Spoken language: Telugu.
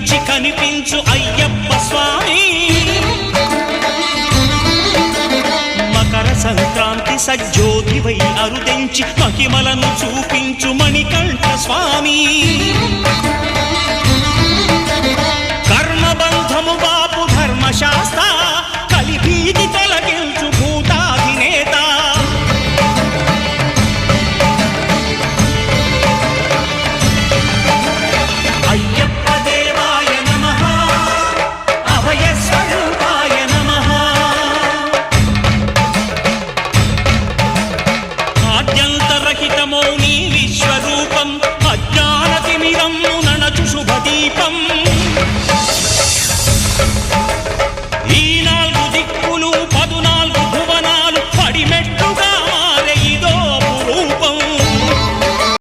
కనిపించి కనిపించు అయ్యప్ప స్వామి. మకర సంక్రాంతి సజ్జోతివై అరుదెంచి మహిమలను చూపించు మణికంఠ స్వామి. కర్మబంధము బాపు ధర్మశాస్త్ర కలిభీతి తొలగించు భూతాధినేత. అయ్యప్ప దేవాయ నమః, అభయ స్వరూపాయ నమః. ఆద్యంతరహితమౌ నీ విశ్వరూపం